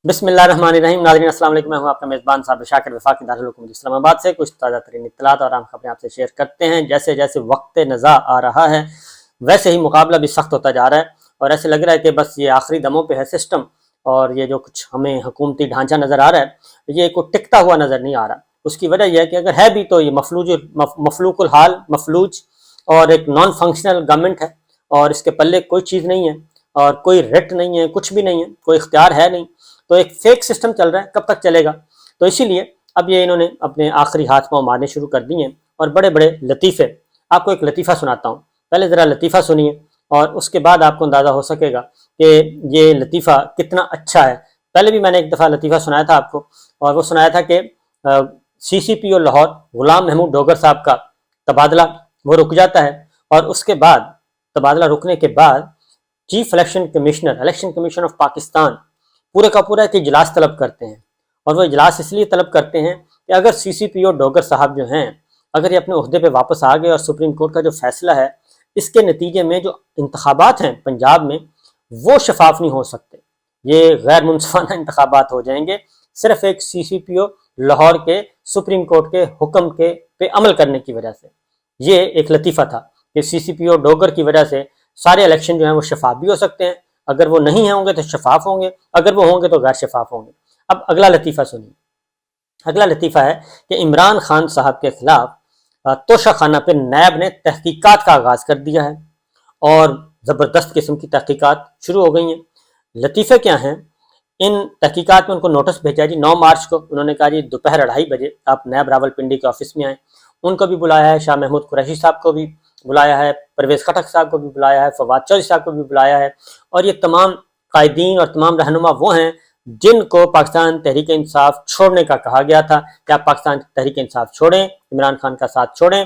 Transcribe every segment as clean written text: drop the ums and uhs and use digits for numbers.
بسم اللہ الرحمن الرحیم۔ ناظرین السلام علیکم، میں ہوں آپ کا میزبان صاحب شاکر وفاقی دارالحکومت اسلام آباد سے کچھ تازہ ترین اطلاعات اور اہم خبریں آپ سے شیئر کرتے ہیں۔ جیسے جیسے وقت نزاع آ رہا ہے ویسے ہی مقابلہ بھی سخت ہوتا جا رہا ہے، اور ایسے لگ رہا ہے کہ بس یہ آخری دموں پہ ہے سسٹم، اور یہ جو کچھ ہمیں حکومتی ڈھانچہ نظر آ رہا ہے یہ کوئی ٹکتا ہوا نظر نہیں آ رہا۔ اس کی وجہ یہ ہے کہ اگر ہے بھی تو یہ مفلوج الحال اور ایک نان فنکشنل گورنمنٹ ہے، اور اس کے پلے کوئی چیز نہیں ہے اور کوئی رٹ نہیں ہے، کچھ بھی نہیں ہے، کوئی اختیار ہے نہیں، تو ایک فیک سسٹم چل رہا ہے، کب تک چلے گا؟ تو اسی لیے اب یہ انہوں نے اپنے آخری ہاتھ پاؤں مارنے شروع کر دیے ہیں، اور بڑے بڑے لطیفے۔ آپ کو ایک لطیفہ سناتا ہوں، پہلے ذرا لطیفہ سنیے اور اس کے بعد آپ کو اندازہ ہو سکے گا کہ یہ لطیفہ کتنا اچھا ہے۔ پہلے بھی میں نے ایک دفعہ لطیفہ سنایا تھا آپ کو، اور وہ سنایا تھا کہ سی سی پی او لاہور غلام محمود ڈوگر صاحب کا تبادلہ وہ رک جاتا ہے، اور اس کے بعد تبادلہ رکنے کے بعد chief election commission of Pakistan پورے کا پورا ایک اجلاس طلب کرتے ہیں، اور وہ اجلاس اس لیے طلب کرتے ہیں کہ اگر سی سی پی او ڈوگر صاحب جو ہیں اگر یہ اپنے عہدے پہ واپس آ گئے اور سپریم کورٹ کا جو فیصلہ ہے اس کے نتیجے میں جو انتخابات ہیں پنجاب میں وہ شفاف نہیں ہو سکتے، یہ غیر منصفانہ انتخابات ہو جائیں گے، صرف ایک سی سی پی او لاہور کے سپریم کورٹ کے حکم کے پہ عمل کرنے کی وجہ سے۔ یہ ایک لطیفہ تھا کہ سی سی پی او ڈوگر کی وجہ سے سارے الیکشن جو ہیں وہ شفاف بھی ہو سکتے ہیں، اگر وہ نہیں ہوں گے تو شفاف ہوں گے، اگر وہ ہوں گے تو غیر شفاف ہوں گے۔ اب اگلا لطیفہ سنیے۔ اگلا لطیفہ ہے کہ عمران خان صاحب کے خلاف توشہ خانہ پہ نیب نے تحقیقات کا آغاز کر دیا ہے، اور زبردست قسم کی تحقیقات شروع ہو گئی ہیں۔ لطیفے کیا ہیں؟ ان تحقیقات میں ان کو نوٹس بھیجا جی 9 مارچ کو، انہوں نے کہا جی دوپہر 2:30 بجے آپ نیب راول پنڈی کے آفس میں آئیں۔ ان کو بھی بلایا ہے، شاہ محمود قریشی صاحب کو بھی بلایا ہے، پرویز خٹک صاحب کو بھی بلایا ہے، فواد چودھری صاحب کو بھی بلایا ہے، اور یہ تمام قائدین اور تمام رہنما وہ ہیں جن کو پاکستان تحریک انصاف چھوڑنے کا کہا گیا تھا کہ آپ پاکستان تحریک انصاف چھوڑیں، عمران خان کا ساتھ چھوڑیں،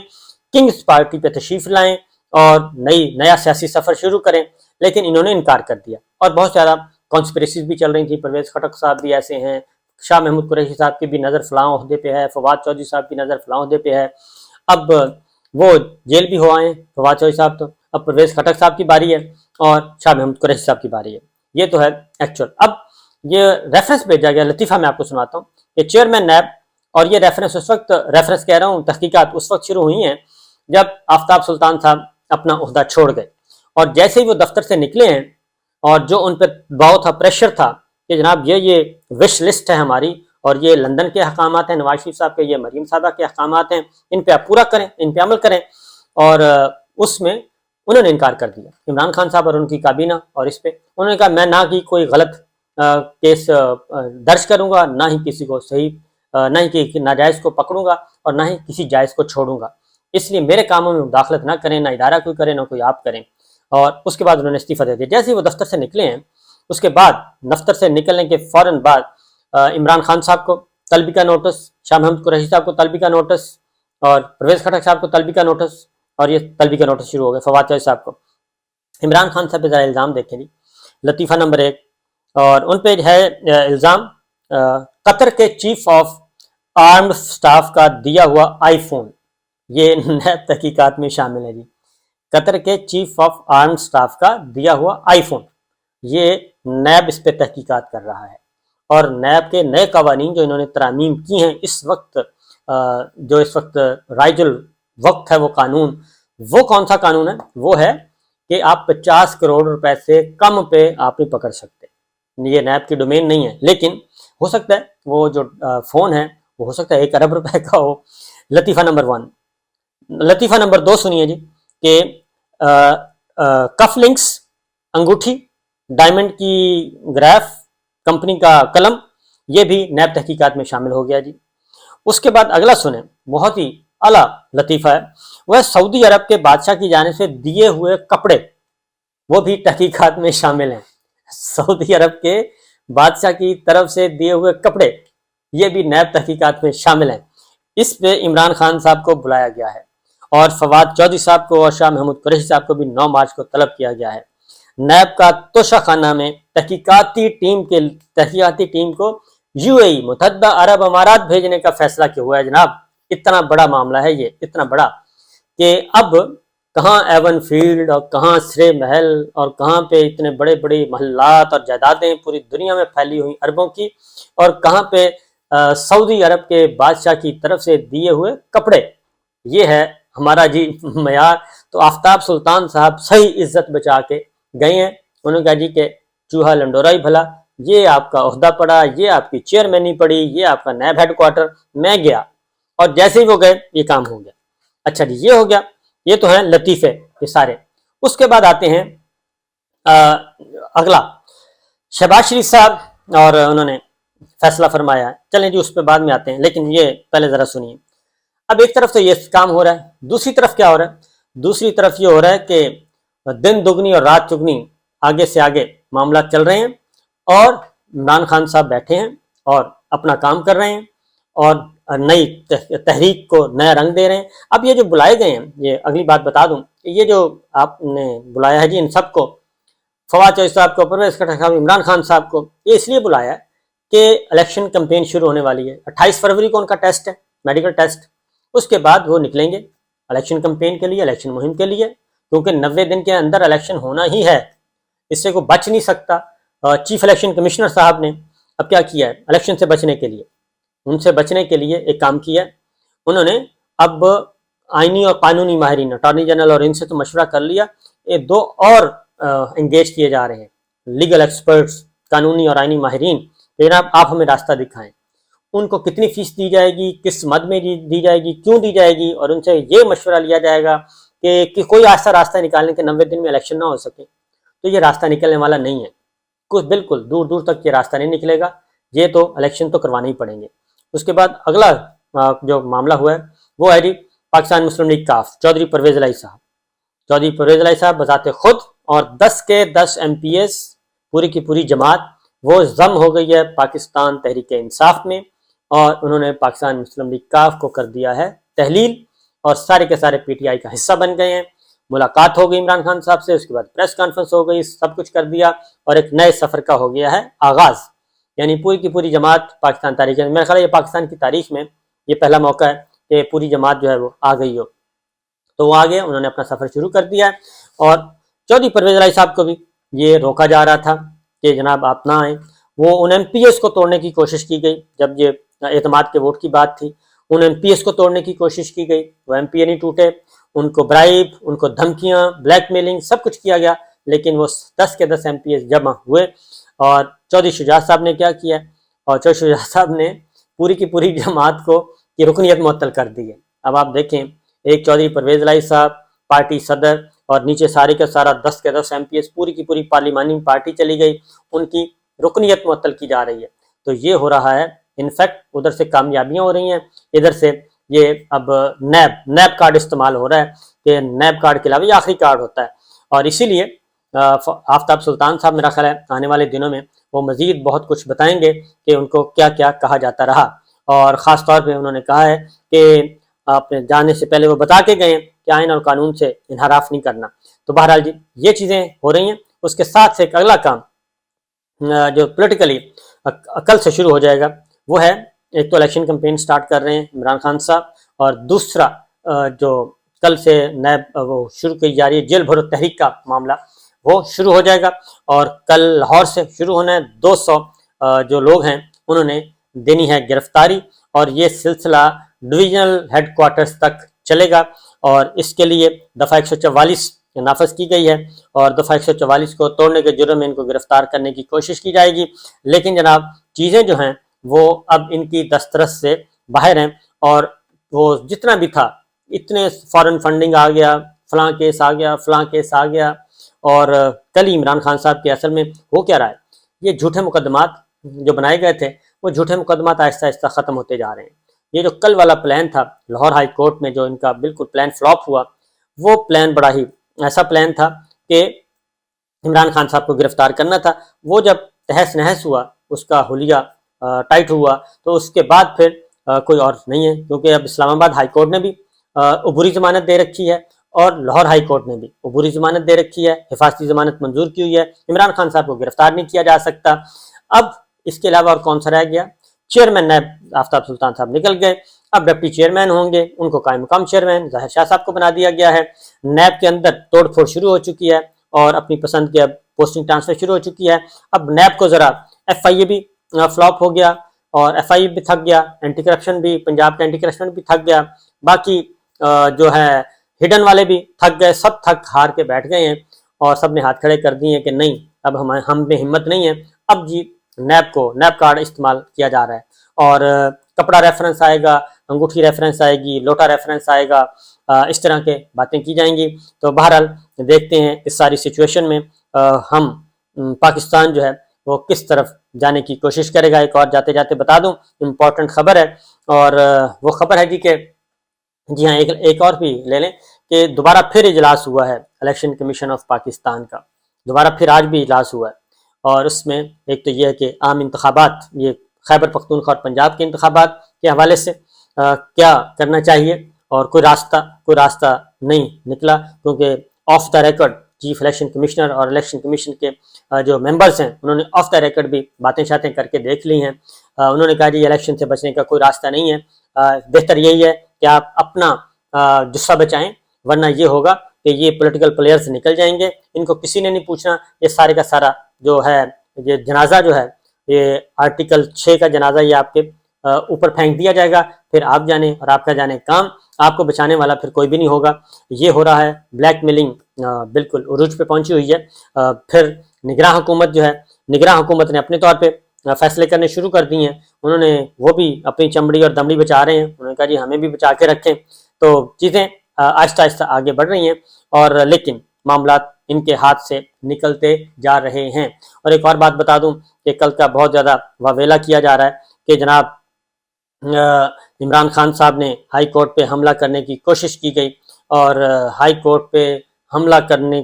کنگز پارٹی پہ تشریف لائیں اور نیا سیاسی سفر شروع کریں، لیکن انہوں نے انکار کر دیا، اور بہت زیادہ کانسپریسیز بھی چل رہی تھیں۔ پرویز خٹک صاحب بھی ایسے ہیں، شاہ محمود قریشی صاحب کی بھی نظر فلاں عہدے پہ ہے، فواد چودھری صاحب کی نظر فلاں عہدے پہ ہے، اب وہ جیل بھی ہو آئے ہیں فواد چودھری صاحب، تو اب پرویز خٹک صاحب کی باری ہے اور شاہ محمود قریشی صاحب کی باری ہے۔ یہ تو ہے ایکچوئل۔ اب یہ ریفرنس بھیجا گیا، لطیفہ میں آپ کو سناتا ہوں کہ چیئرمین نیب، اور یہ ریفرنس اس وقت کہہ رہا ہوں، تحقیقات اس وقت شروع ہوئی ہیں جب آفتاب سلطان صاحب اپنا عہدہ چھوڑ گئے، اور جیسے ہی وہ دفتر سے نکلے ہیں اور جو ان پہ دباؤ تھا، پریشر تھا کہ جناب یہ وش لسٹ ہے ہماری، اور یہ لندن کے احکامات ہیں، نواز شریف صاحب کے، یہ مریم صاحبہ کے احکامات ہیں، ان پہ آپ پورا کریں، ان پہ عمل کریں، اور اس میں انہوں نے انکار کر دیا عمران خان صاحب اور ان کی کابینہ، اور اس پہ انہوں نے کہا میں نہ کی کوئی غلط کیس درج کروں گا، نہ ہی کسی کو صحیح، نہ ہی کسی ناجائز کو پکڑوں گا، اور نہ ہی کسی جائز کو چھوڑوں گا، اس لیے میرے کاموں میں مداخلت نہ کریں، نہ ادارہ کوئی کرے، نہ کوئی آپ کریں۔ اور اس کے بعد انہوں نے استعفیٰ دے دیا۔ جیسے ہی وہ دفتر سے نکلے ہیں اس کے بعد دفتر سے نکلنے کے فوراً بعد عمران خان صاحب کو طلبی کا نوٹس، شاہ محمود قریشی صاحب کو طلبی کا نوٹس، اور پرویز خٹک صاحب کو طلبی کا نوٹس، اور یہ طلبی کا نوٹس شروع ہو گئے فواد چودھری صاحب کو۔ عمران خان صاحب پہ ذرا الزام دیکھیں جی، لطیفہ نمبر 1، اور ان پہ ہے الزام قطر کے چیف آف آرمڈ سٹاف کا دیا ہوا آئی فون، یہ نیب تحقیقات میں شامل ہے جی۔ قطر کے چیف آف آرمڈ سٹاف کا دیا ہوا آئی فون، یہ نیب اس پہ تحقیقات کر رہا ہے، اور نیب کے نئے قوانین جو انہوں نے ترامیم کی ہیں اس وقت، جو اس وقت رائج الوقت ہے وہ قانون، وہ کون سا قانون ہے؟ وہ ہے کہ آپ 50 کروڑ روپے سے کم پہ آپ نہیں پکڑ سکتے، یہ نیب کی ڈومین نہیں ہے، لیکن ہو سکتا ہے وہ جو فون ہے وہ ہو سکتا ہے 1 ارب روپے کا ہو۔ لطیفہ نمبر 1۔ لطیفہ نمبر 2 سنیے جی کہ کف لنکس، انگوٹھی، ڈائمنڈ کی گراف، کمپنی کا قلم، یہ بھی نیب تحقیقات میں شامل ہو گیا جی۔ اس کے بعد اگلا سنیں، بہت ہی اعلیٰ لطیفہ ہے، وہ سعودی عرب کے بادشاہ کی جانب سے دیے ہوئے کپڑے، وہ بھی تحقیقات میں شامل ہیں۔ سعودی عرب کے بادشاہ کی طرف سے دیے ہوئے کپڑے، یہ بھی نیب تحقیقات میں شامل ہیں۔ اس پہ عمران خان صاحب کو بلایا گیا ہے، اور فواد چودھری صاحب کو اور شاہ محمود قریشی صاحب کو بھی 9 مارچ کو طلب کیا گیا ہے۔ نیب کا توشہ خانہ میں تحقیقاتی ٹیم کو یو اے ای متحدہ عرب امارات بھیجنے کا فیصلہ کیا ہوا ہے جناب۔ اتنا بڑا معاملہ ہے یہ، اتنا بڑا کہ اب کہاں ایون فیلڈ اور کہاں سرے محل اور کہاں پہ اتنے بڑے بڑے محلات اور جائیدادیں پوری دنیا میں پھیلی ہوئی اربوں کی، اور کہاں پہ سعودی عرب کے بادشاہ کی طرف سے دیے ہوئے کپڑے. یہ ہے ہمارا جی معیار. تو آفتاب سلطان صاحب صحیح عزت بچا کے گئے ہیں. انہوں نے کہا جی کہ چوہا لنڈورا ہی بھلا، یہ آپ کا عہدہ پڑا، یہ آپ کی چیئرمینی پڑی، یہ آپ کا نیب ہیڈ کوارٹر. میں گیا اور جیسے ہی وہ گئے یہ کام ہو گیا. اچھا جی، یہ ہو گیا. یہ تو ہیں لطیفے یہ سارے. اس کے بعد آتے ہیں اگلا شہباز شریف صاحب، اور انہوں نے فیصلہ فرمایا ہے. چلیں جی اس پہ بعد میں آتے ہیں، لیکن یہ پہلے ذرا سنیے. اب ایک طرف تو یہ کام ہو رہا ہے، دوسری طرف کیا ہو رہا ہے؟ دوسری طرف یہ ہو رہا ہے کہ دن دگنی اور رات چگنی آگے سے آگے معاملات چل رہے ہیں، اور عمران خان صاحب بیٹھے ہیں اور اپنا کام کر رہے ہیں اور نئی تحریک کو نیا رنگ دے رہے ہیں. اب یہ جو بلائے گئے ہیں، یہ اگلی بات بتا دوں کہ یہ جو آپ نے بلایا ہے جی ان سب کو، فواد چوہدری صاحب کو، پرویز خٹک صاحب، عمران خان صاحب کو، یہ اس لیے بلایا ہے کہ الیکشن کمپین شروع ہونے والی ہے. 28 فروری کو ان کا ٹیسٹ ہے، میڈیکل ٹیسٹ. اس کے بعد وہ نکلیں گے الیکشن کمپین کے لیے، الیکشن مہم کے لیے، کیونکہ 90 دن کے اندر الیکشن ہونا ہی ہے، اس سے کوئی بچ نہیں سکتا. چیف الیکشن کمشنر صاحب نے اب کیا کیا ہے الیکشن سے بچنے کے لیے؟ ان سے بچنے کے لیے ایک کام کیا ہے. انہوں نے اب آئینی اور قانونی ماہرین، اٹارنی جنرل اور ان سے تو مشورہ کر لیا، یہ 2 اور انگیج کیے جا رہے ہیں لیگل ایکسپرٹس، قانونی اور آئینی ماہرین. جناب آپ ہمیں راستہ دکھائیں، ان کو کتنی فیس دی جائے گی، کس مد میں دی جائے گی، کیوں دی جائے گی، اور ان سے یہ مشورہ لیا جائے گا کہ کوئی ایسا راستہ نکالنے کے 90 دن میں الیکشن نہ ہو سکے. تو یہ راستہ نکلنے والا نہیں ہے، کچھ بالکل دور دور تک یہ راستہ نہیں نکلے گا. یہ تو الیکشن تو کروانے ہی پڑیں گے. اس کے بعد اگلا جو معاملہ ہوا ہے وہ ہے جی پاکستان مسلم لیگ کاف، چودھری پرویز الہی صاحب. چودھری پرویز الہی صاحب بذات خود اور 10 کے 10 MPs پوری کی پوری جماعت وہ ضم ہو گئی ہے پاکستان تحریک انصاف میں، اور انہوں نے پاکستان مسلم لیگ کاف کو کر دیا ہے تحلیل، اور سارے کے سارے PTI کا حصہ بن گئے ہیں. ملاقات ہو گئی عمران خان صاحب سے، اس کے بعد پریس کانفرنس ہو گئی، سب کچھ کر دیا، اور ایک نئے سفر کا ہو گیا ہے آغاز. یعنی پوری کی پوری جماعت پاکستان تاریخ، میرا خیال ہے یہ پاکستان کی تاریخ میں یہ پہلا موقع ہے کہ پوری جماعت جو ہے وہ آ گئی ہو. تو وہ آگے انہوں نے اپنا سفر شروع کر دیا ہے. اور چودھری پرویز الہی صاحب کو بھی یہ روکا جا رہا تھا کہ جناب آپ نہ آئیں. وہ ان MPs کو توڑنے کی کوشش کی گئی، جب یہ اعتماد کے ووٹ کی بات تھی ان MPs کو توڑنے کی کوشش کی گئی، وہ MP نہیں ٹوٹے. ان کو برائب، ان کو دھمکیاں، بلیک میلنگ سب کچھ کیا گیا، لیکن وہ 10 کے 10 MPs جمع ہوئے. اور چودھری شجاعت صاحب نے کیا کیا، اور چودھری شجاعت صاحب نے پوری کی پوری جماعت کو کی رکنیت معطل کر دی ہے. اب آپ دیکھیں، ایک چودھری پرویز الہی صاحب پارٹی صدر، اور نیچے سارے کا سارا 10 کے 10 MPs پوری کی پوری پارلیمانی پارٹی چلی گئی، ان کی رکنیت معطل کی جا رہی ہے. تو یہ ہو رہا ہے. انفیکٹ ادھر سے کامیابیاں ہو رہی ہیں، ادھر سے یہ اب نیب کارڈ استعمال ہو رہا ہے کہ نیب کارڈ کے علاوہ یہ آخری کارڈ ہوتا ہے. اور اسی لیے آفتاب سلطان صاحب میرا خیال ہے آنے والے دنوں میں وہ مزید بہت کچھ بتائیں گے کہ ان کو کیا کیا کہا جاتا رہا. اور خاص طور پہ انہوں نے کہا ہے کہ آپ جانے سے پہلے وہ بتا کے گئے کہ آئین اور قانون سے انحراف نہیں کرنا. تو بہرحال جی یہ چیزیں ہو رہی ہیں. اس کے ساتھ سے ایک اگلا کام جو پولیٹیکلی کل سے شروع ہو جائے گا وہ ہے، ایک تو الیکشن کمپین سٹارٹ کر رہے ہیں عمران خان صاحب، اور دوسرا جو کل سے نیب وہ شروع کی جا رہی ہے جیل بھرو تحریک کا معاملہ، وہ شروع ہو جائے گا. اور کل لاہور سے شروع ہونا ہے. 200 جو لوگ ہیں انہوں نے دینی ہے گرفتاری، اور یہ سلسلہ ڈویژنل ہیڈ کوارٹرز تک چلے گا. اور اس کے لیے دفعہ 144 نافذ کی گئی ہے، اور دفعہ 144 کو توڑنے کے جرم میں ان کو گرفتار کرنے کی کوشش کی جائے گی. لیکن جناب چیزیں جو ہیں وہ اب ان کی دسترس سے باہر ہیں، اور وہ جتنا بھی تھا اتنے فارن فنڈنگ آ گیا، فلاں کیس آ گیا، فلاں کیس آ گیا. اور کل ہی عمران خان صاحب کے اصل میں ہو کیا رہا ہے، یہ جھوٹے مقدمات جو بنائے گئے تھے وہ جھوٹے مقدمات آہستہ آہستہ ختم ہوتے جا رہے ہیں. یہ جو کل والا پلان تھا لاہور ہائی کورٹ میں جو ان کا بالکل پلان فلاپ ہوا، وہ پلان بڑا ہی ایسا پلان تھا کہ عمران خان صاحب کو گرفتار کرنا تھا. وہ جب تہس نہس ہوا، اس کا حلیہ ٹائٹ ہوا، تو اس کے بعد پھر کوئی اور نہیں ہے، کیونکہ اب اسلام آباد ہائی کورٹ نے بھی عبوری ضمانت دے رکھی ہے، اور لاہور ہائی کورٹ نے بھی عبوری ضمانت دے رکھی ہے، حفاظتی ضمانت منظور کی ہوئی ہے. عمران خان صاحب کو گرفتار نہیں کیا جا سکتا. اب اس کے علاوہ اور کون سا رہ گیا؟ چیئرمین نیب آفتاب سلطان صاحب نکل گئے. اب ڈپٹی چیئرمین ہوں گے، ان کو قائم مقام چیئرمین ظاہر شاہ صاحب کو بنا دیا گیا ہے۔ نیب کے اندر توڑ پھوڑ شروع ہو چکی ہے اور اپنی پسند کی اب پوسٹنگ ٹرانسفر شروع ہو چکی ہے۔ اب نیب کو ذرا ایف آئی اے بھی فلاپ ہو گیا اور ایف آئی اے بھی تھک گیا، اینٹی کرپشن بھی، پنجاب کا اینٹی کرپشن بھی تھک گیا، باقی جو ہے ہڈن والے بھی تھک گئے، سب تھک ہار کے بیٹھ گئے ہیں اور سب نے ہاتھ کھڑے کر دیے کہ نہیں اب ہم میں ہمت نہیں ہے، اب جی نیب کارڈ استعمال کیا جا رہا ہے اور کپڑا ریفرنس آئے گا، انگوٹھی ریفرنس آئے گی، لوٹا ریفرنس آئے گا، اس طرح کے باتیں کی جائیں گی۔ تو بہرحال دیکھتے ہیں اس ساری سچویشن میں ہم پاکستان جو ہے وہ کس طرف جانے کی کوشش کرے گا۔ ایک اور جاتے جاتے بتا دوں امپورٹنٹ خبر ہے، اور وہ خبر ہے کہ جی ہاں ایک اور بھی لے لیں کہ دوبارہ پھر اجلاس ہوا ہے الیکشن کمیشن آف پاکستان کا، دوبارہ پھر آج بھی اجلاس ہوا ہے، اور اس میں ایک تو یہ ہے کہ عام انتخابات، یہ خیبر پختونخوا اور پنجاب کے انتخابات کے حوالے سے کیا کرنا چاہیے، اور کوئی راستہ نہیں نکلا، کیونکہ of the record chief election commissioner اور الیکشن کمیشن کے جو ممبرز ہیں انہوں نے آف دا ریکارڈ بھی باتیں شاتیں کر کے دیکھ لی ہیں۔ انہوں نے کہا جی الیکشن سے بچنے کا کوئی راستہ نہیں ہے، بہتر یہی ہے کہ آپ اپنا جسہ بچائیں، ورنہ یہ ہوگا کہ یہ پولیٹیکل پلیئرز نکل جائیں گے، ان کو کسی نے نہیں پوچھنا، یہ سارے کا سارا جو ہے یہ جنازہ جو ہے یہ آرٹیکل 6 کا جنازہ یہ آپ کے اوپر پھینک دیا جائے گا، پھر آپ جانے اور آپ کا جانے کام، آپ کو بچانے والا پھر کوئی بھی نہیں ہوگا۔ یہ ہو رہا ہے بلیک میلنگ بالکل عروج پہ پہنچی ہوئی ہے۔ پھر نگراں حکومت جو ہے، نگراں حکومت نے اپنے طور پہ فیصلے کرنے شروع کر دی ہیں، انہوں نے وہ بھی اپنی چمڑی اور دمڑی بچا رہے ہیں، انہوں نے کہا جی ہمیں بھی بچا کے رکھیں، تو چیزیں آہستہ آہستہ آگے بڑھ رہی ہیں، اور لیکن معاملات ان کے ہاتھ سے نکلتے جا رہے ہیں۔ اور ایک اور بات بتا دوں کہ کل کا بہت زیادہ واویلا کیا جا رہا ہے کہ جناب عمران خان صاحب نے ہائی کورٹ پہ حملہ کرنے کی کوشش کی گئی، اور ہائی کورٹ پہ حملہ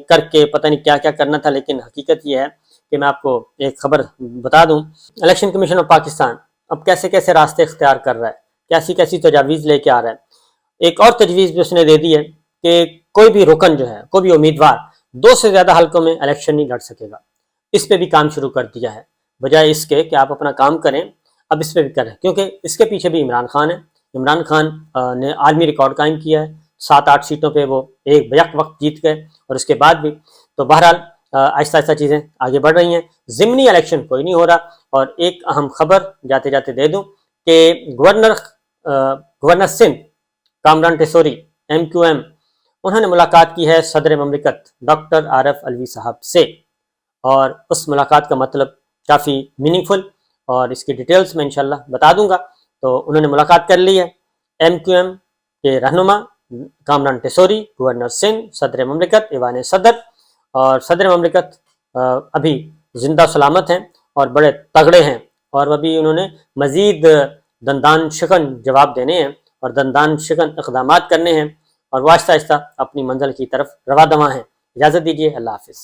کر کے پتہ نہیں کیا کیا کرنا تھا، لیکن حقیقت یہ ہے کہ میں آپ کو ایک خبر بتا دوں، الیکشن کمیشن آف پاکستان اب کیسے کیسے راستے اختیار کر رہا ہے، کیسی تجاویز لے کے آ رہا ہے۔ ایک اور تجویز بھی اس نے دے دی ہے کہ کوئی بھی رکن جو ہے، کوئی بھی امیدوار 2 سے زیادہ حلقوں میں الیکشن نہیں لڑ سکے گا، اس پہ بھی کام شروع کر دیا ہے، بجائے اس کے کہ آپ اپنا کام کریں، اب اس پہ بھی کریں، کیونکہ اس کے پیچھے بھی عمران خان ہے۔ عمران خان نے عالمی ریکارڈ قائم کیا ہے، 7-8 سیٹوں پہ وہ ایک بیک وقت جیت گئے، اور اس کے بعد بھی تو بہرحال آہستہ آہستہ چیزیں آگے بڑھ رہی ہیں۔ ضمنی الیکشن کوئی نہیں ہو رہا، اور ایک اہم خبر جاتے جاتے دے دوں کہ گورنر سندھ کامران ٹیسوری MQM انہوں نے ملاقات کی ہے صدر مملکت ڈاکٹر عارف علوی صاحب سے، اور اس ملاقات کا مطلب کافی میننگ فل، اور اس کی ڈیٹیلز میں انشاءاللہ بتا دوں گا۔ تو انہوں نے ملاقات کر لی ہے، MQM کے رہنما کامران ٹیسوری، گورنر سندھ، صدر مملکت، ایوان صدر، اور صدر مملکت ابھی زندہ سلامت ہیں اور بڑے تگڑے ہیں، اور ابھی انہوں نے مزید دندان شکن جواب دینے ہیں اور دندان شکن اقدامات کرنے ہیں، اور وہ آہستہ آہستہ اپنی منزل کی طرف رواں دواں ہیں۔ اجازت دیجیے، اللہ حافظ۔